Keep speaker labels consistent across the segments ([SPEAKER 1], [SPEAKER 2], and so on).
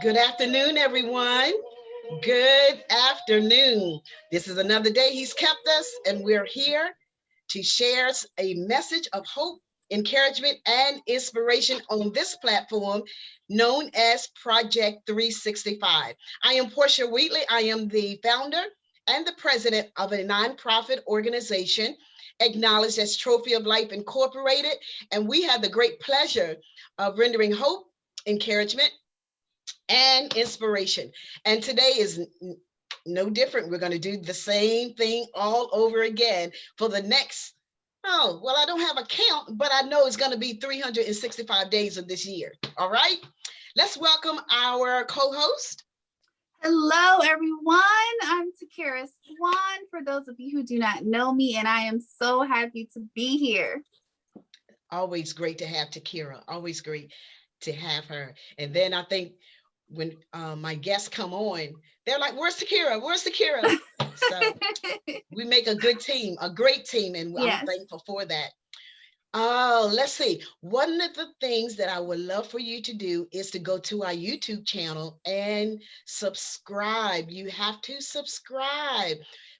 [SPEAKER 1] Good afternoon, everyone. Good afternoon. This is another day He's kept us, and we're here to share a message of hope, encouragement, and inspiration on this platform known as Project 365. I am Portia Wheatley. I am the founder and the president of a nonprofit organization acknowledged as Trophy of Life Incorporated, and we have the great pleasure of rendering hope, encouragement, and inspiration. And today is no different. We're going to do the same thing all over again for the next, oh, well, I don't have a count, but I know it's going to be 365 days of this year. All right. Let's welcome our co-host.
[SPEAKER 2] Hello, everyone. I'm Takara Swan, for those of you who do not know me, and I am so happy to be here.
[SPEAKER 1] Always great to have Takira. Always great to have her. And then I think when my guests come on, they're like, where's Takira? Where's Takira? So we make a good team, a great team, and yes. I'm thankful for that. Oh, let's see. One of the things that I would love for you to do is to go to our YouTube channel and subscribe. You have to subscribe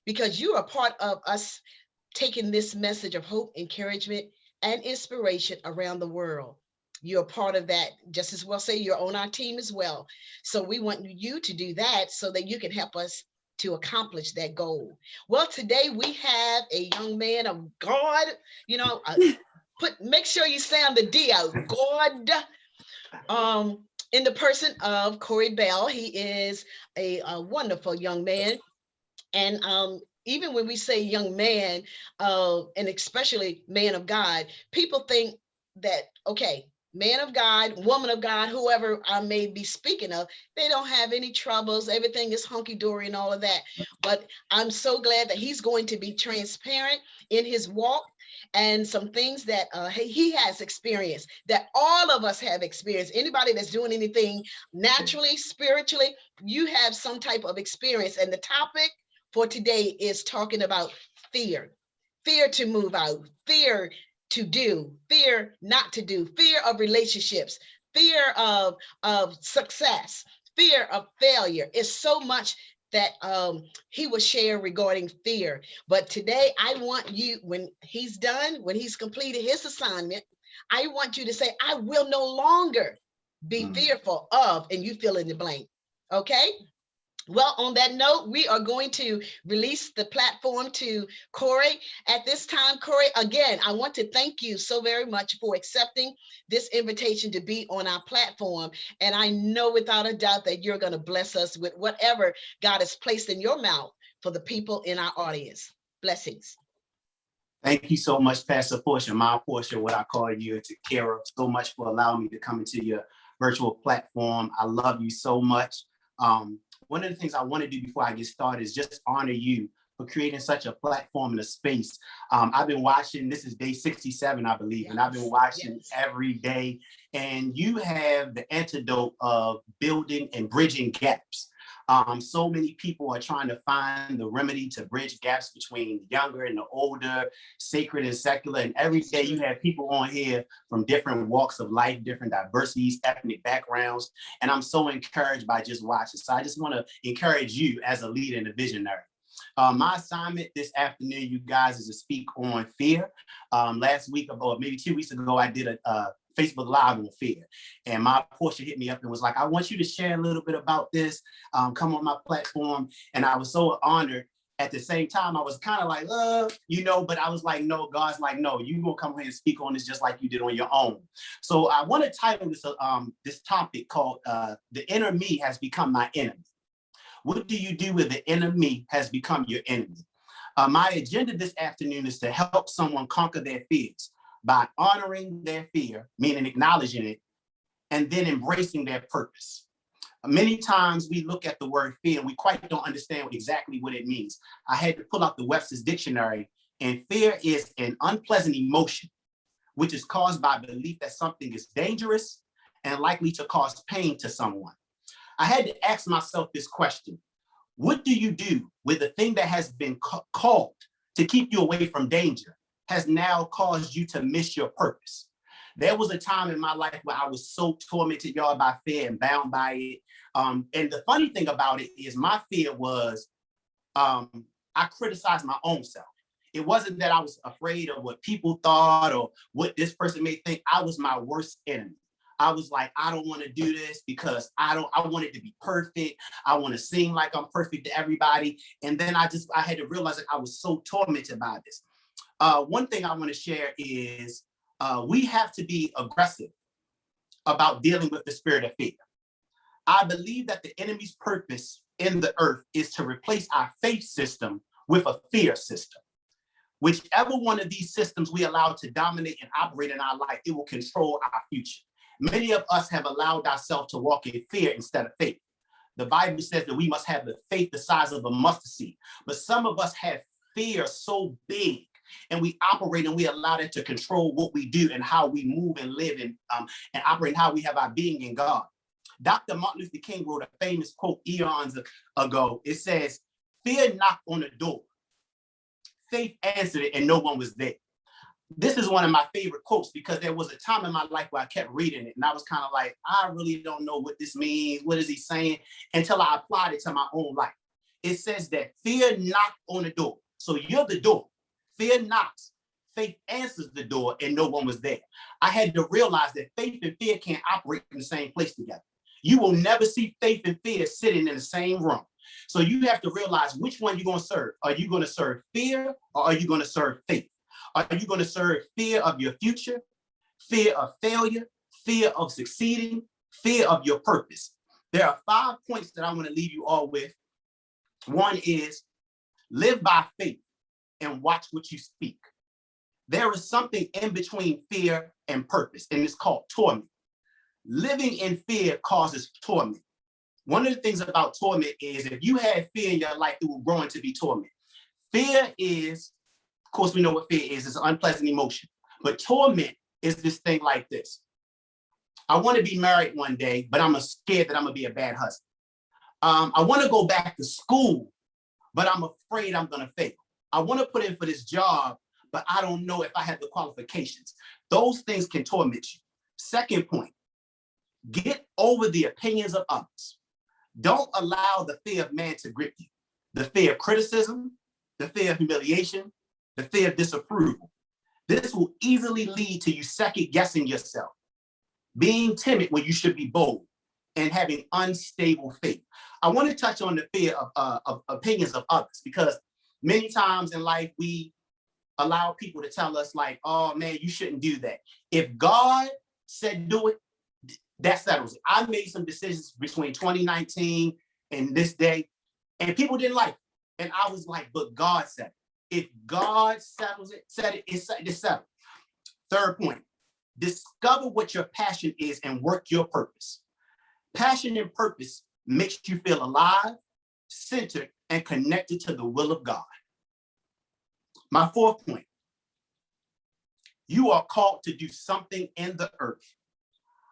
[SPEAKER 1] because you are part of us taking this message of hope, encouragement, and inspiration around the world. You're a part of that. Just as well say you're on our team as well. So we want you to do that so that you can help us to accomplish that goal. Well, today we have a young man of God, make sure you sound the D out, God, in the person of Corey Bell. He is a wonderful young man. And even when we say young man, and especially man of God, people think that, okay, man of God, woman of God, whoever I may be speaking of, they don't have any troubles. Everything is hunky-dory and all of that. But I'm so glad that he's going to be transparent in his walk and some things that he has experienced, that all of us have experienced. Anybody that's doing anything naturally, spiritually, you have some type of experience. And the topic for today is talking about fear to move out, fear to do, fear not to do, fear of relationships, fear of success, fear of failure. It's so much that he will share regarding fear. But today I want you, when he's done, when he's completed his assignment, I want you to say, I will no longer be fearful of, and you fill in the blank. Okay? Well, on that note, we are going to release the platform to Corey. At this time, Corey, again, I want to thank you so very much for accepting this invitation to be on our platform. And I know without a doubt that you're going to bless us with whatever God has placed in your mouth for the people in our audience. Blessings.
[SPEAKER 3] Thank you so much, Pastor Portia, my Portia, what I call you, to Kara, so much for allowing me to come into your virtual platform. I love you so much. One of the things I want to do before I get started is just honor you for creating such a platform and a space. I've been watching, this is day 67, I believe, and I've been watching every day. And you have the antidote of building and bridging gaps. So many people are trying to find the remedy to bridge gaps between the younger and the older, sacred and secular. And every day you have people on here from different walks of life, different diversities, ethnic backgrounds. And I'm so encouraged by just watching. So I just want to encourage you as a leader and a visionary. My assignment this afternoon, you guys, is to speak on fear. Last week, or maybe 2 weeks ago, I did a Facebook Live on fear. And my Portia hit me up and was like, I want you to share a little bit about this, come on my platform. And I was so honored. At the same time, I was kind of like, but I was like, no, God's like, no, you gonna come here and speak on this just like you did on your own. So I want to title this topic called The Inner Me Has Become My Enemy. What do you do when the enemy has become your enemy? My agenda this afternoon is to help someone conquer their fears by honoring their fear, meaning acknowledging it, and then embracing their purpose. Many times we look at the word fear and we quite don't understand exactly what it means. I had to pull out the Webster's dictionary, and fear is an unpleasant emotion, which is caused by belief that something is dangerous and likely to cause pain to someone. I had to ask myself this question: what do you do with the thing that has been called to keep you away from danger has now caused you to miss your purpose? There was a time in my life where I was so tormented, y'all, by fear and bound by it. And the funny thing about it is my fear was I criticized my own self. It wasn't that I was afraid of what people thought or what this person may think. I was my worst enemy. I was like, I don't want to do this because I want it to be perfect. I want to seem like I'm perfect to everybody. And then I had to realize that I was so tormented by this. One thing I want to share is we have to be aggressive about dealing with the spirit of fear. I believe that the enemy's purpose in the earth is to replace our faith system with a fear system. Whichever one of these systems we allow to dominate and operate in our life, it will control our future. Many of us have allowed ourselves to walk in fear instead of faith. The Bible says that we must have the faith the size of a mustard seed, but some of us have fear so big, and we operate and we allow it to control what we do and how we move and live and operate and how we have our being in God. Dr. Martin Luther King wrote a famous quote eons ago. It says, "Fear knocked on the door. Faith answered it, and no one was there." This is one of my favorite quotes because there was a time in my life where I kept reading it and I was kind of like, I really don't know what this means. What is he saying? Until I applied it to my own life. It says that fear knocked on the door. So you're the door. Fear knocks. Faith answers the door, and no one was there. I had to realize that faith and fear can't operate in the same place together. You will never see faith and fear sitting in the same room. So you have to realize which one you're going to serve. Are you going to serve fear or are you going to serve faith? Are you going to serve fear of your future, fear of failure, fear of succeeding, fear of your purpose? There are 5 points that I want to leave you all with. One is live by faith and watch what you speak. There is something in between fear and purpose, and it's called torment. Living in fear causes torment. One of the things about torment is if you have fear in your life, it will grow into be torment. Fear is, of course, we know what fear is. It's an unpleasant emotion. But torment is this thing like this. I want to be married one day, but I'm scared that I'm going to be a bad husband. I want to go back to school, but I'm afraid I'm going to fail. I want to put in for this job, but I don't know if I have the qualifications. Those things can torment you. Second point, get over the opinions of others. Don't allow the fear of man to grip you. The fear of criticism, the fear of humiliation, the fear of disapproval. This will easily lead to you second guessing yourself, being timid when you should be bold, and having unstable faith. I want to touch on the fear of opinions of others because many times in life we allow people to tell us like, oh man, you shouldn't do that. If God said do it, that settles it. I made some decisions between 2019 and this day, and people didn't like it. And I was like, but God said it. If God said it, it's settled. Third point, discover what your passion is and work your purpose. Passion and purpose makes you feel alive, centered, and connected to the will of God. My fourth point, you are called to do something in the earth.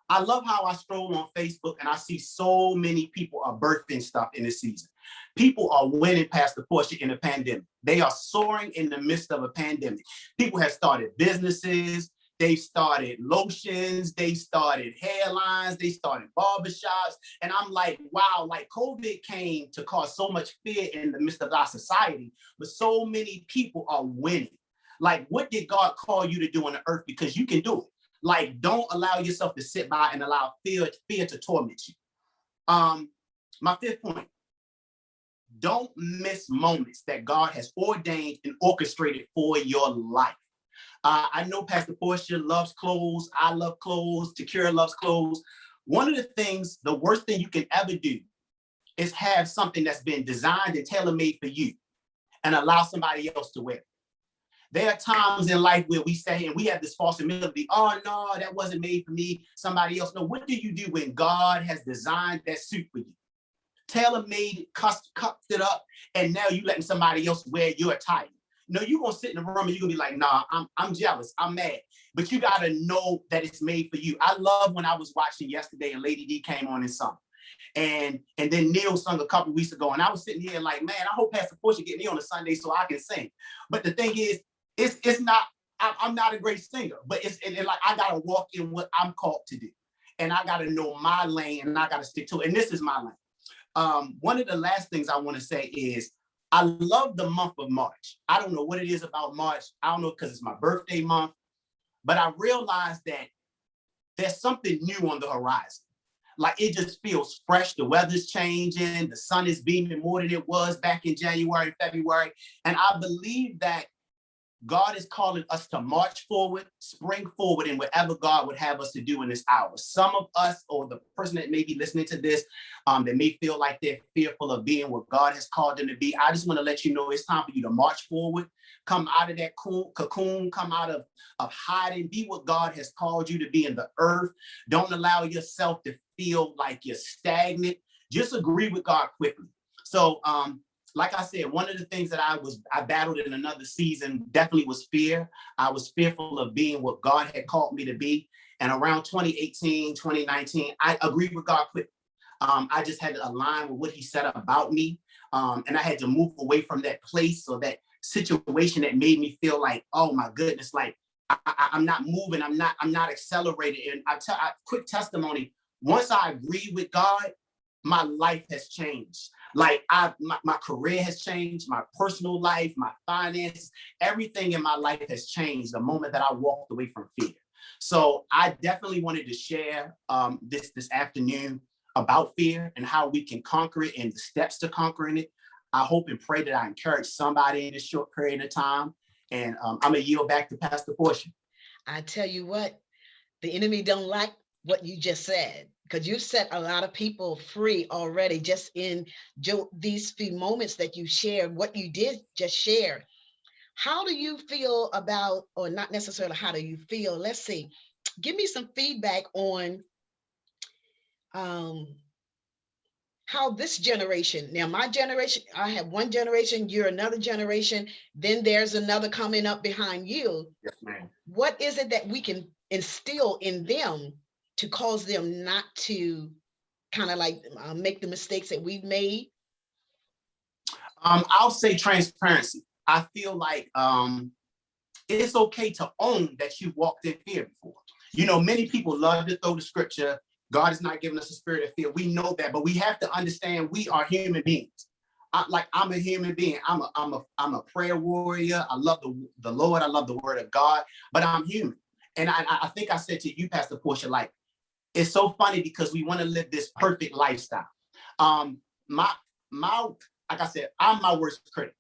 [SPEAKER 3] I love how I stroll on Facebook and I see so many people are birthing stuff in this season. People are winning past the Porsche in the pandemic. They are soaring in the midst of a pandemic. People have started businesses. They started lotions. They started hairlines. They started barbershops. And I'm like, wow, like COVID came to cause so much fear in the midst of our society, but so many people are winning. Like, what did God call you to do on the earth? Because you can do it. Like, don't allow yourself to sit by and allow fear to torment you. My fifth point, don't miss moments that God has ordained and orchestrated for your life. I know Pastor Portia loves clothes. I love clothes. Takira loves clothes. One of the things, the worst thing you can ever do is have something that's been designed and tailor-made for you and allow somebody else to wear it. There are times in life where we say, and we have this false humility, oh no, that wasn't made for me, somebody else. No, what do you do when God has designed that suit for you? Tailor-made it, cuffed it up, and now you letting somebody else wear your attire. No, you're gonna sit in the room and you're gonna be like, nah, I'm jealous, I'm mad. But you gotta know that it's made for you. I love when I was watching yesterday and Lady D came on and sung. And then Neil sung a couple weeks ago, and I was sitting here like, man, I hope Pastor Portia get me on a Sunday so I can sing. But the thing is, it's not I'm not a great singer, but it's like I gotta walk in what I'm called to do, and I gotta know my lane, and I gotta stick to it. And this is my lane. One of the last things I want to say is I love the month of March. I don't know what it is about March. I don't know because it's my birthday month, but I realized that there's something new on the horizon. Like it just feels fresh. The weather's changing. The sun is beaming more than it was back in January and February. And I believe that God is calling us to march forward, spring forward in whatever God would have us to do in this hour. Some of us, or the person that may be listening to this, that may feel like they're fearful of being what God has called them to be. I just want to let you know it's time for you to march forward, come out of that cocoon, come out of hiding, be what God has called you to be in the earth. Don't allow yourself to feel like you're stagnant. Just agree with God quickly. So, like I said, one of the things that I battled in another season definitely was fear. I was fearful of being what God had called me to be. And around 2018, 2019, I agreed with God quickly. I just had to align with what he said about me. And I had to move away from that place or that situation that made me feel like, oh my goodness, like I'm not moving, I'm not accelerating. And quick testimony, once I agreed with God, my life has changed. Like my career has changed, my personal life, my finances, everything in my life has changed the moment that I walked away from fear. So I definitely wanted to share this afternoon about fear and how we can conquer it and the steps to conquering it. I hope and pray that I encourage somebody in this short period of time. And I'm gonna yield back to Pastor Portia.
[SPEAKER 1] I tell you what, the enemy don't like what you just said, because you've set a lot of people free already just in these few moments that you shared, what you did just share. How do you feel about, or not necessarily how do you feel, let's see, give me some feedback on how this generation, now my generation, I have one generation, you're another generation, then there's another coming up behind you.
[SPEAKER 3] Yes, ma'am.
[SPEAKER 1] What is it that we can instill in them to cause them not to kind of like make the mistakes that we've made?
[SPEAKER 3] I'll say transparency. I feel like it's okay to own that you walked in fear before. You know, many people love to throw the scripture, God has not given us a spirit of fear. We know that, but we have to understand we are human beings. I'm a human being. I'm a prayer warrior. I love the Lord. I love the word of God, but I'm human. And I think I said to you, Pastor Portia, like, it's so funny because we want to live this perfect lifestyle. My like I said, I'm my worst critic.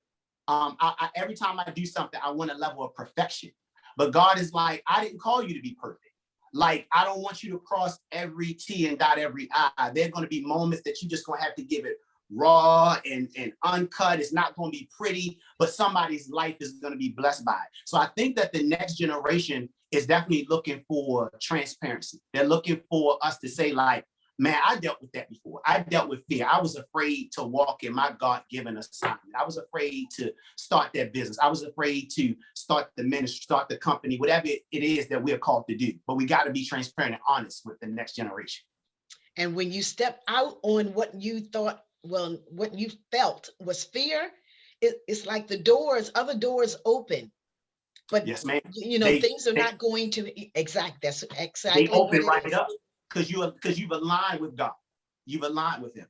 [SPEAKER 3] Every time I do something, I want a level of perfection. But God is like, I didn't call you to be perfect. Like, I don't want you to cross every T and dot every I. There are going to be moments that you just going to have to give it raw and uncut. It's not going to be pretty, but somebody's life is going to be blessed by it. So I think that the next generation is definitely looking for transparency. They're looking for us to say, like, man, I dealt with that before. I dealt with fear. I was afraid to walk in my God-given assignment. I was afraid to start that business. I was afraid to start the ministry, start the company, whatever it is that we're called to do. But we got to be transparent and honest with the next generation.
[SPEAKER 1] And when you step out on what you thought, well, what you felt was fear, it's like other doors open. But
[SPEAKER 3] yes, ma'am.
[SPEAKER 1] You know, things are not going to that's exactly
[SPEAKER 3] they open right up. Because you've aligned with God. You've aligned with him.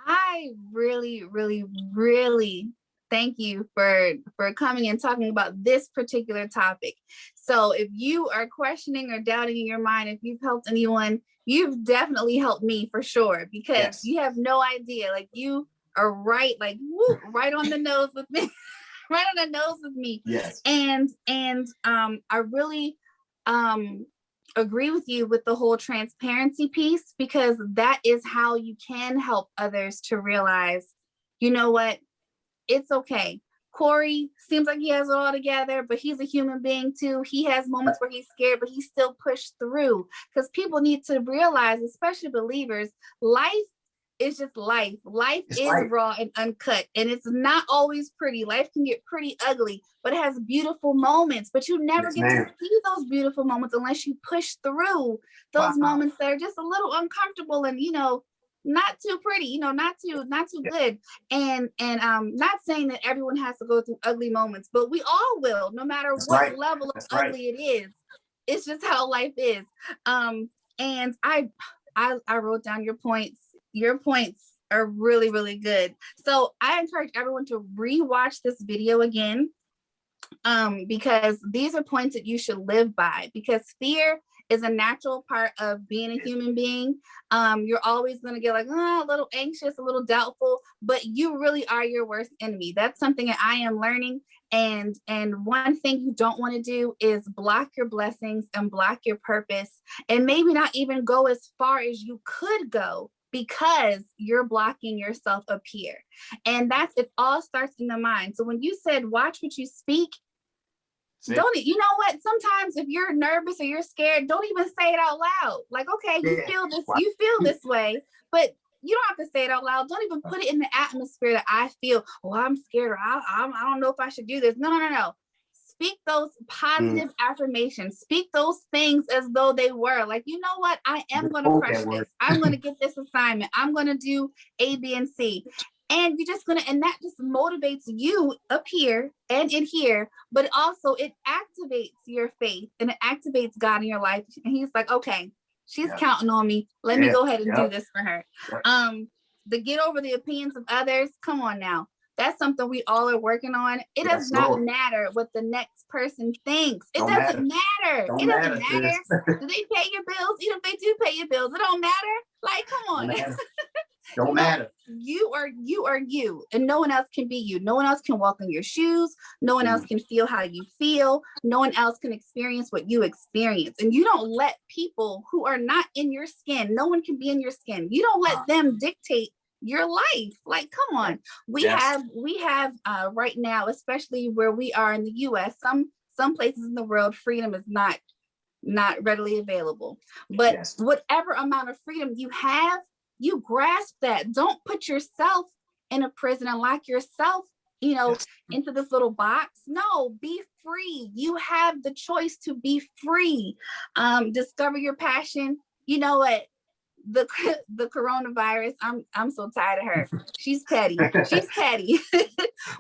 [SPEAKER 2] I really, really, really thank you for coming and talking about this particular topic. So if you are questioning or doubting in your mind, if you've helped anyone, you've definitely helped me for sure, because you have no idea. Like, you are right, like, right on the nose with me. Right on the nose with me.
[SPEAKER 3] Yes.
[SPEAKER 2] And I really agree with you with the whole transparency piece, because that is how you can help others to realize, you know what, it's okay. Corey seems like he has it all together, but he's a human being too. He has moments where he's scared, but he still pushed through, because people need to realize, especially believers, life is just life. Life is raw and uncut, and it's not always pretty. Life can get pretty ugly, but it has beautiful moments. But you never get to see those beautiful moments unless you push through those moments that are just a little uncomfortable and, you know, not too pretty, you know, not too good. And not saying that everyone has to go through ugly moments, but we all will, no matter
[SPEAKER 3] That's
[SPEAKER 2] what
[SPEAKER 3] right.
[SPEAKER 2] level of
[SPEAKER 3] That's right.
[SPEAKER 2] ugly it is. It's just how life is. And I wrote down your points. Your points are really, really good. So I encourage everyone to rewatch this video again, because these are points that you should live by, because fear is a natural part of being a human being. You're always going to get like, oh, a little anxious, a little doubtful, but you really are your worst enemy. That's something that I am learning. And one thing you don't want to do is block your blessings and block your purpose, and maybe not even go as far as you could go, because you're blocking yourself up here. And it all starts in the mind. So when you said watch what you speak, don't, you know what, sometimes if you're nervous or you're scared, don't even say it out loud. Like, okay, you feel this way, but you don't have to say it out loud. Don't even put it in the atmosphere that I feel, oh, I'm scared, or I don't know if I should do this. No. Speak those positive affirmations. Speak those things as though they were. Like, you know what? I am going to crush this. I'm going to get this assignment. I'm going to do A, B, and C. And you're just going to, and that just motivates you up here and in here, but also it activates your faith and it activates God in your life. And he's like, okay, she's counting on me. Let me go ahead and do this for her. To get over the opinions of others. Come on now. That's something we all are working on. It does not matter what the next person thinks. It doesn't matter. It doesn't matter. Do they pay your bills? Even if they do pay your bills, it don't matter. Like, come on.
[SPEAKER 3] Don't matter.
[SPEAKER 2] You are you, and no one else can be you. No one else can walk in your shoes. No one else can feel how you feel. No one else can experience what you experience. And you don't let people who are not in your skin, no one can be in your skin. You don't let them dictate your life. Like, come on. We have right now, especially where we are in the US, some places in the world, freedom is not readily available. But whatever amount of freedom you have, you grasp that. Don't put yourself in a prison and lock yourself, into this little box. No, be free. You have the choice to be free. Discover your passion. You know what? The coronavirus, I'm so tired of her. She's petty.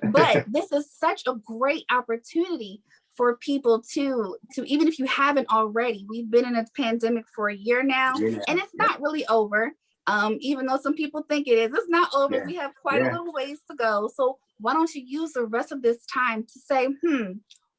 [SPEAKER 2] But this is such a great opportunity for people to even if you haven't already, we've been in a pandemic for a year now, and it's not really over. Even though some people think it is, it's not over. We have quite a little ways to go. So why don't you use the rest of this time to say,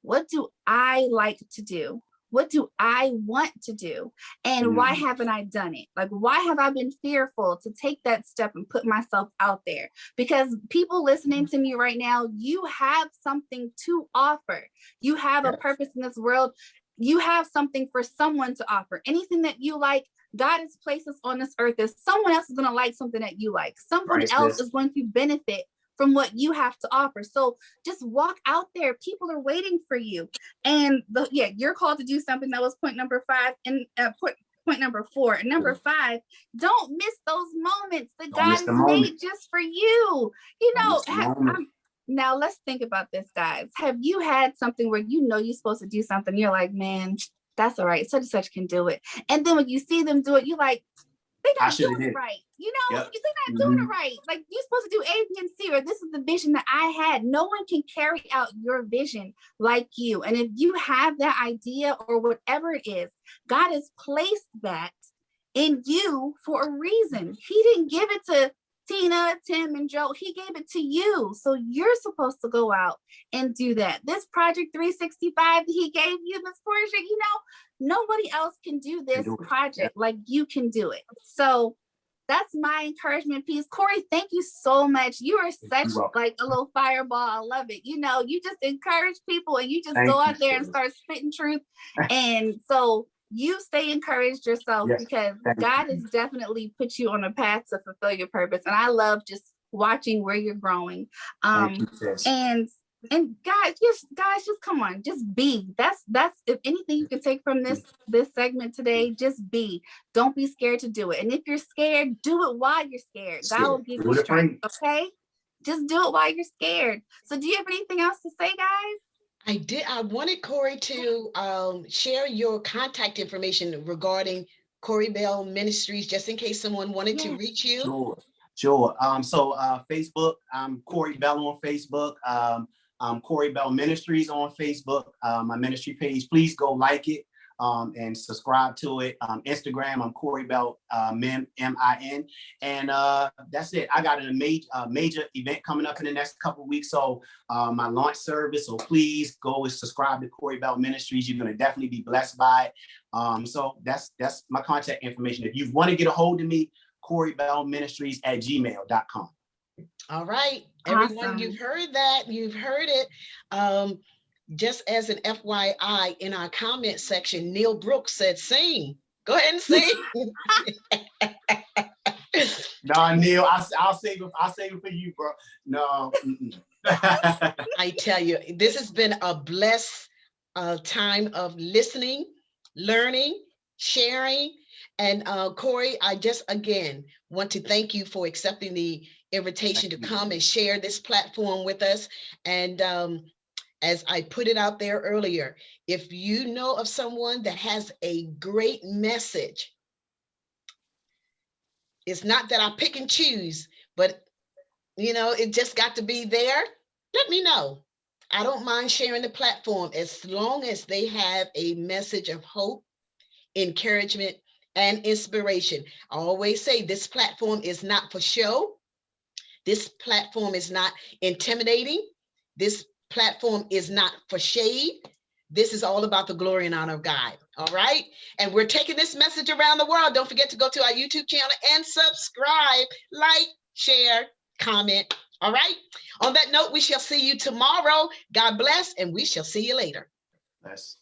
[SPEAKER 2] what do I like to do? What do I want to do? And why haven't I done it? Like, why have I been fearful to take that step and put myself out there? Because people listening to me right now, you have something to offer. You have a purpose in this world. You have something for someone to offer. Anything that you like, God has placed us on this earth. Is someone else is going to like something that you like. Someone else is going to benefit from what you have to offer. So just walk out there. People are waiting for you. And you're called to do something. That was point number 5. And point number 4. And number 5, don't miss those moments that God has made just for you. Now let's think about this, guys. Have you had something where you're supposed to do something? You're like, man, that's all right. Such and such can do it. And then when you see them do it, you're like, they're not doing it right. They're not doing it right. Like, you're supposed to do A, B, and C, or this is the vision that I had. No one can carry out your vision like you. And if you have that idea or whatever it is, God has placed that in you for a reason. He didn't give it to Tina, Tim, and Joe. He gave it to you. So you're supposed to go out and do that. This Project 365 that he gave you, Miss Portia, nobody else can do this project like you can do it. So that's my encouragement piece. Corey, thank you so much. You are such like a little fireball. I love it. You just encourage people and you just go out there and start spitting truth. And so you stay encouraged yourself, because God has definitely put you on a path to fulfill your purpose. And I love just watching where you're growing. And guys, just come on, just be. That's if anything you can take from this segment today, just be. Don't be scared to do it. And if you're scared, do it while you're scared. God will give you strength. Okay, just do it while you're scared. So do you have anything else to say, guys?
[SPEAKER 1] I did. I wanted Corey to share your contact information regarding Corey Bell Ministries, just in case someone wanted to
[SPEAKER 2] Yes.
[SPEAKER 1] reach you?
[SPEAKER 3] Sure. So Facebook, I'm Corey Bell on Facebook. I'm Corey Bell Ministries on Facebook. My ministry page, please go like it and subscribe to it. Instagram, I'm Corey Bell Min. And that's it. I got a major event coming up in the next couple of weeks. So my launch service. So please go and subscribe to Corey Bell Ministries. You're gonna definitely be blessed by it. So that's my contact information. If you want to get a hold of me, CoreyBellMinistries@gmail.com.
[SPEAKER 1] All right, everyone,
[SPEAKER 2] Awesome.
[SPEAKER 1] you've heard that. You've heard it. Just as an FYI, in our comment section, Neil Brooks said, sing. Go ahead and sing.
[SPEAKER 3] No, Neil, I'll save it for you, bro. No.
[SPEAKER 1] I tell you, this has been a blessed time of listening, learning, sharing. And Corey, I just again want to thank you for accepting the invitation to come and share this platform with us. And as I put it out there earlier, if you know of someone that has a great message, it's not that I pick and choose, but it just got to be there. Let me know. I don't mind sharing the platform as long as they have a message of hope, encouragement, and inspiration. I always say this platform is not for show. This platform is not intimidating. This platform is not for shade. This is all about the glory and honor of God. All right. And we're taking this message around the world. Don't forget to go to our YouTube channel and subscribe, like, share, comment. All right. On that note, we shall see you tomorrow. God bless, and we shall see you later.
[SPEAKER 3] Bless.